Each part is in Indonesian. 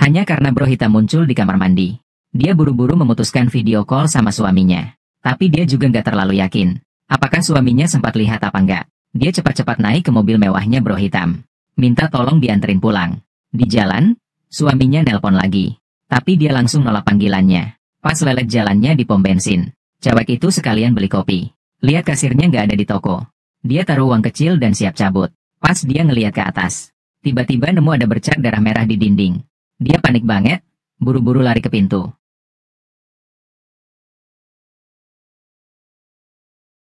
Hanya karena bro hitam muncul di kamar mandi. Dia buru-buru memutuskan video call sama suaminya. Tapi dia juga nggak terlalu yakin. Apakah suaminya sempat lihat apa enggak? Dia cepat-cepat naik ke mobil mewahnya bro hitam. Minta tolong dianterin pulang. Di jalan, suaminya nelpon lagi. Tapi dia langsung nolak panggilannya. Pas lelet jalannya di pom bensin. Cewek itu sekalian beli kopi. Lihat kasirnya nggak ada di toko. Dia taruh uang kecil dan siap cabut. Pas dia ngeliat ke atas. Tiba-tiba nemu ada bercak darah merah di dinding. Dia panik banget, buru-buru lari ke pintu.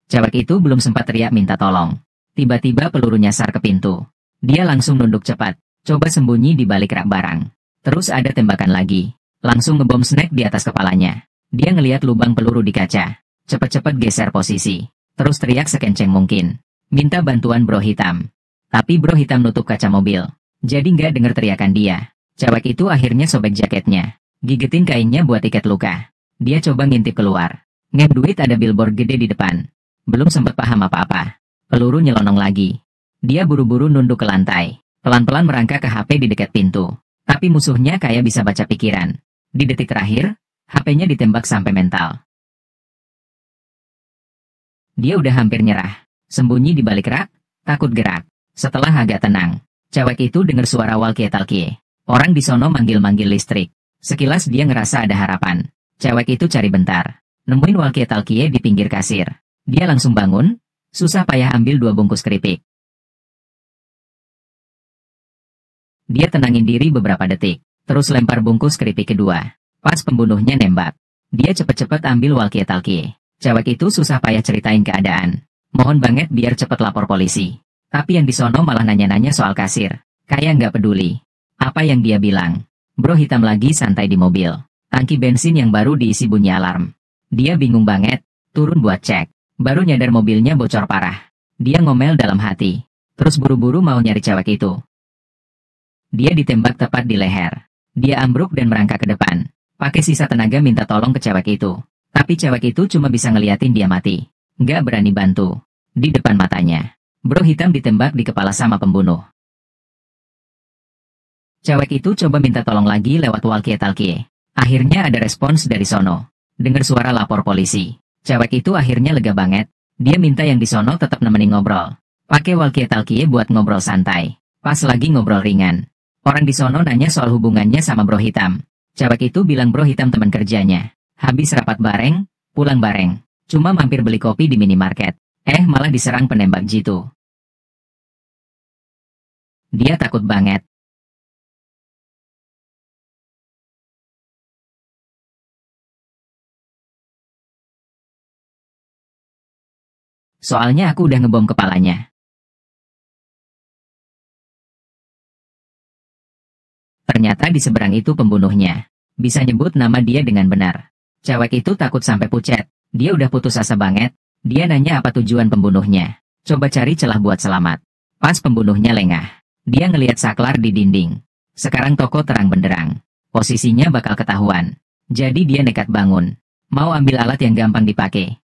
Cewek itu belum sempat teriak minta tolong. Tiba-tiba peluru nyasar ke pintu. Dia langsung nunduk cepat, coba sembunyi di balik rak barang. Terus ada tembakan lagi. Langsung ngebom snack di atas kepalanya. Dia ngeliat lubang peluru di kaca. Cepet-cepet geser posisi. Terus teriak sekenceng mungkin. Minta bantuan bro hitam. Tapi bro hitam nutup kaca mobil. Jadi nggak denger teriakan dia. Cewek itu akhirnya sobek jaketnya. Gigitin kainnya buat ikat luka. Dia coba ngintip keluar. Ngep duit ada billboard gede di depan. Belum sempat paham apa-apa. Peluru nyelonong lagi. Dia buru-buru nunduk ke lantai. Pelan-pelan merangkak ke HP di dekat pintu. Tapi musuhnya kayak bisa baca pikiran. Di detik terakhir, HP-nya ditembak sampai mental. Dia udah hampir nyerah. Sembunyi di balik rak, takut gerak. Setelah agak tenang, cewek itu dengar suara walkie-talkie. Orang di sono manggil-manggil listrik. Sekilas dia ngerasa ada harapan. Cewek itu cari bentar. Nemuin walkie-talkie di pinggir kasir. Dia langsung bangun, susah payah ambil 2 bungkus keripik. Dia tenangin diri beberapa detik, terus lempar bungkus keripik kedua. Pas pembunuhnya nembak, dia cepet-cepet ambil walkie-talkie. Cewek itu susah payah ceritain keadaan. Mohon banget biar cepet lapor polisi. Tapi yang di sono malah nanya-nanya soal kasir. Kayak nggak peduli. Apa yang dia bilang? Bro hitam lagi santai di mobil. Tangki bensin yang baru diisi bunyi alarm. Dia bingung banget, turun buat cek. Baru nyadar mobilnya bocor parah. Dia ngomel dalam hati. Terus buru-buru mau nyari cewek itu. Dia ditembak tepat di leher. Dia ambruk dan merangkak ke depan. Pakai sisa tenaga minta tolong ke cewek itu. Tapi cewek itu cuma bisa ngeliatin dia mati. Nggak berani bantu. Di depan matanya, bro hitam ditembak di kepala sama pembunuh. Cewek itu coba minta tolong lagi lewat walkie-talkie. Akhirnya ada respons dari sono. Dengar suara lapor polisi. Cewek itu akhirnya lega banget. Dia minta yang di sono tetap nemenin ngobrol. Pakai walkie-talkie buat ngobrol santai. Pas lagi ngobrol ringan. Orang di sono nanya soal hubungannya sama bro hitam. Cewek itu bilang bro hitam teman kerjanya. Habis rapat bareng, pulang bareng. Cuma mampir beli kopi di minimarket. Malah diserang penembak jitu. Dia takut banget. Soalnya aku udah ngebom kepalanya. Ternyata di seberang itu pembunuhnya. Bisa nyebut nama dia dengan benar. Cewek itu takut sampai pucet. Dia udah putus asa banget. Dia nanya apa tujuan pembunuhnya. Coba cari celah buat selamat. Pas pembunuhnya lengah. Dia ngelihat saklar di dinding. Sekarang toko terang benderang. Posisinya bakal ketahuan. Jadi dia nekat bangun. Mau ambil alat yang gampang dipakai.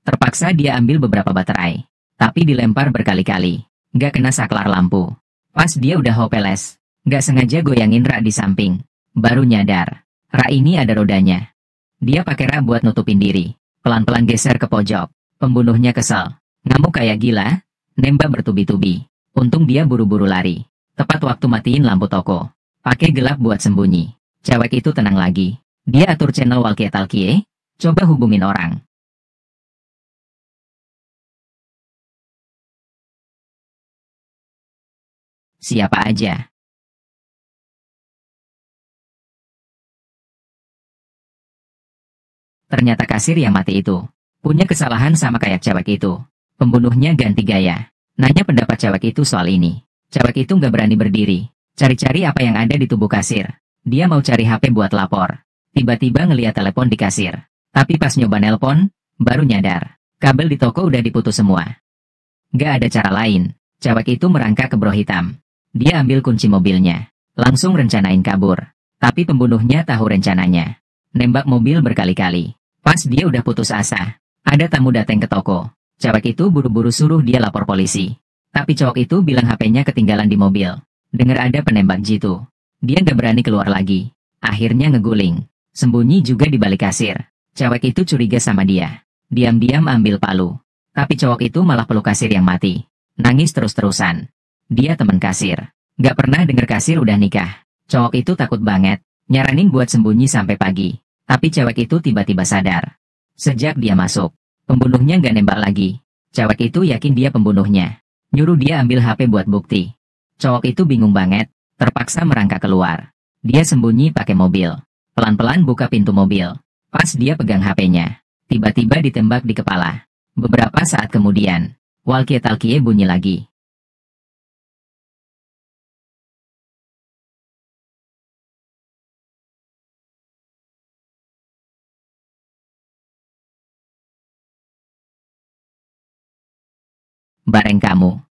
Terpaksa dia ambil beberapa baterai. Tapi dilempar berkali-kali. Nggak kena saklar lampu. Pas dia udah hopeless. Nggak sengaja goyangin rak di samping. Baru nyadar. Rak ini ada rodanya. Dia pakai rak buat nutupin diri. Pelan-pelan geser ke pojok. Pembunuhnya kesel. Ngamuk kayak gila. Nembak bertubi-tubi. Untung dia buru-buru lari. Tepat waktu matiin lampu toko. Pakai gelap buat sembunyi. Cewek itu tenang lagi. Dia atur channel walkie-talkie. Coba hubungin orang. Siapa aja? Ternyata kasir yang mati itu punya kesalahan sama kayak cewek itu. Pembunuhnya ganti gaya. Nanya pendapat cewek itu soal ini. Cewek itu nggak berani berdiri. Cari-cari apa yang ada di tubuh kasir. Dia mau cari HP buat lapor. Tiba-tiba ngeliat telepon di kasir. Tapi pas nyoba nelpon, baru nyadar. Kabel di toko udah diputus semua. Nggak ada cara lain. Cewek itu merangkak ke bro hitam. Dia ambil kunci mobilnya. Langsung rencanain kabur. Tapi pembunuhnya tahu rencananya. Nembak mobil berkali-kali. Pas dia udah putus asa. Ada tamu datang ke toko. Cewek itu buru-buru suruh dia lapor polisi. Tapi cowok itu bilang HP-nya ketinggalan di mobil. Dengar ada penembak jitu. Dia nggak berani keluar lagi. Akhirnya ngeguling. Sembunyi juga di balik kasir. Cewek itu curiga sama dia. Diam-diam ambil palu. Tapi cowok itu malah peluk kasir yang mati. Nangis terus-terusan. Dia temen kasir. Gak pernah denger kasir udah nikah. Cowok itu takut banget. Nyaranin buat sembunyi sampai pagi. Tapi cewek itu tiba-tiba sadar. Sejak dia masuk, pembunuhnya gak nembak lagi. Cewek itu yakin dia pembunuhnya. Nyuruh dia ambil HP buat bukti. Cowok itu bingung banget. Terpaksa merangkak keluar. Dia sembunyi pakai mobil. Pelan-pelan buka pintu mobil. Pas dia pegang HP-nya. Tiba-tiba ditembak di kepala. Beberapa saat kemudian, walkie-talkie bunyi lagi. Bareng kamu.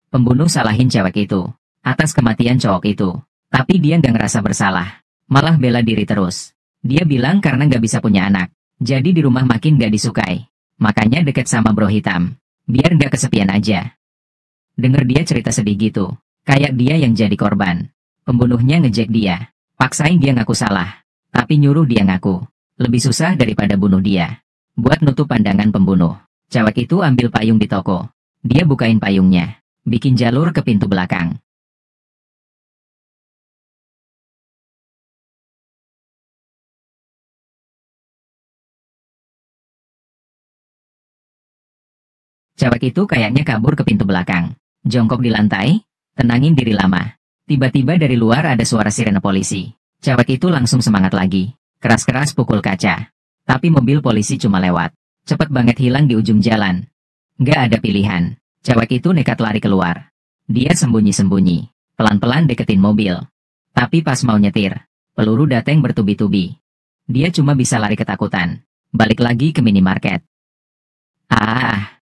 Pembunuh salahin cewek itu. Atas kematian cowok itu. Tapi dia nggak ngerasa bersalah. Malah bela diri terus. Dia bilang karena nggak bisa punya anak. Jadi di rumah makin nggak disukai. Makanya deket sama bro hitam. Biar nggak kesepian aja. Denger dia cerita sedih gitu. Kayak dia yang jadi korban. Pembunuhnya ngejek dia. Paksain dia ngaku salah. Tapi nyuruh dia ngaku. Lebih susah daripada bunuh dia. Buat nutup pandangan pembunuh. Cewek itu ambil payung di toko. Dia bukain payungnya. Bikin jalur ke pintu belakang. Cewek itu kayaknya kabur ke pintu belakang. Jongkok di lantai, tenangin diri lama. Tiba-tiba dari luar ada suara sirene polisi. Cewek itu langsung semangat lagi. Keras-keras pukul kaca. Tapi mobil polisi cuma lewat. Cepet banget hilang di ujung jalan. Gak ada pilihan. Cewek itu nekat lari keluar. Dia sembunyi-sembunyi. Pelan-pelan deketin mobil. Tapi pas mau nyetir, peluru dateng bertubi-tubi. Dia cuma bisa lari ketakutan. Balik lagi ke minimarket. Ah.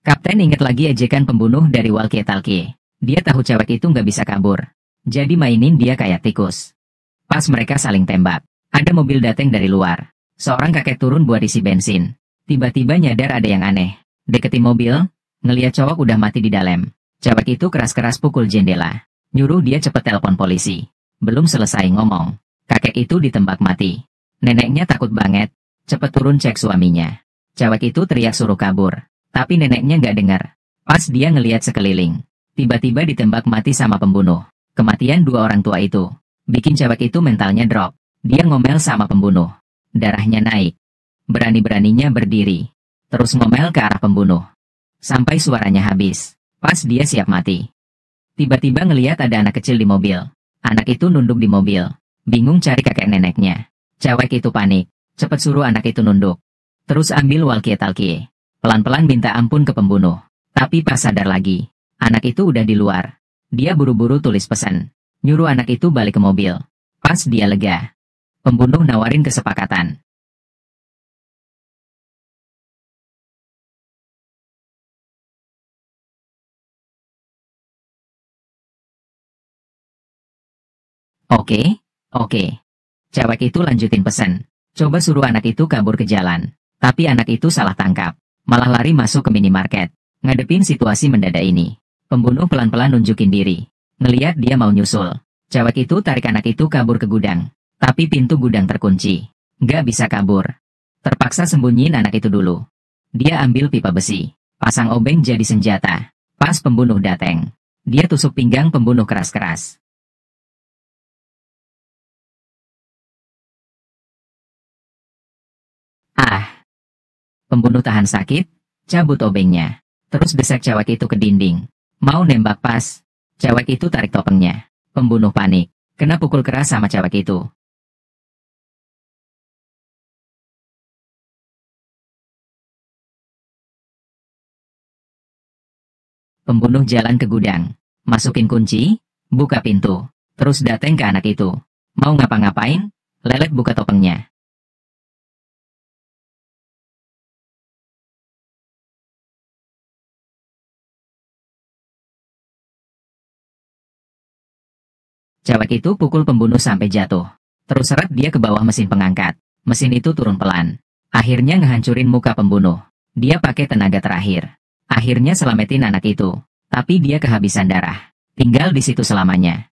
Kapten inget lagi ejekan pembunuh dari walkie-talkie. Dia tahu cewek itu nggak bisa kabur. Jadi mainin dia kayak tikus. Pas mereka saling tembak, ada mobil dateng dari luar. Seorang kakek turun buat isi bensin. Tiba-tiba nyadar ada yang aneh. Deketin mobil, ngeliat cowok udah mati di dalam. Cewek itu keras-keras pukul jendela. Nyuruh dia cepet telepon polisi. Belum selesai ngomong, kakek itu ditembak mati. Neneknya takut banget. Cepet turun cek suaminya. Cewek itu teriak suruh kabur. Tapi neneknya nggak dengar. Pas dia ngeliat sekeliling, tiba-tiba ditembak mati sama pembunuh. Kematian dua orang tua itu bikin cewek itu mentalnya drop. Dia ngomel sama pembunuh. Darahnya naik. Berani-beraninya berdiri. Terus ngomel ke arah pembunuh. Sampai suaranya habis. Pas dia siap mati. Tiba-tiba ngeliat ada anak kecil di mobil. Anak itu nunduk di mobil. Bingung cari kakek neneknya. Cewek itu panik. Cepet suruh anak itu nunduk. Terus ambil walkie-talkie. Pelan-pelan minta ampun ke pembunuh. Tapi pas sadar lagi, anak itu udah di luar. Dia buru-buru tulis pesan. Nyuruh anak itu balik ke mobil. Pas dia lega, pembunuh nawarin kesepakatan. Oke, oke. Cewek itu lanjutin pesan. Coba suruh anak itu kabur ke jalan. Tapi anak itu salah tangkap. Malah lari masuk ke minimarket. Ngadepin situasi mendadak ini. Pembunuh pelan-pelan nunjukin diri. Ngeliat dia mau nyusul. Cewek itu tarik anak itu kabur ke gudang. Tapi pintu gudang terkunci. Gak bisa kabur. Terpaksa sembunyiin anak itu dulu. Dia ambil pipa besi. Pasang obeng jadi senjata. Pas pembunuh dateng. Dia tusuk pinggang pembunuh keras-keras. Ah! Pembunuh tahan sakit, cabut obengnya. Terus desak cewek itu ke dinding. Mau nembak pas. Cewek itu tarik topengnya. Pembunuh panik. Kena pukul keras sama cewek itu. Pembunuh jalan ke gudang. Masukin kunci, buka pintu. Terus dateng ke anak itu. Mau ngapa-ngapain? Lelet buka topengnya. Cewek itu pukul pembunuh sampai jatuh. Terus seret dia ke bawah mesin pengangkat. Mesin itu turun pelan. Akhirnya ngehancurin muka pembunuh. Dia pakai tenaga terakhir. Akhirnya selamatin anak itu. Tapi dia kehabisan darah. Tinggal di situ selamanya.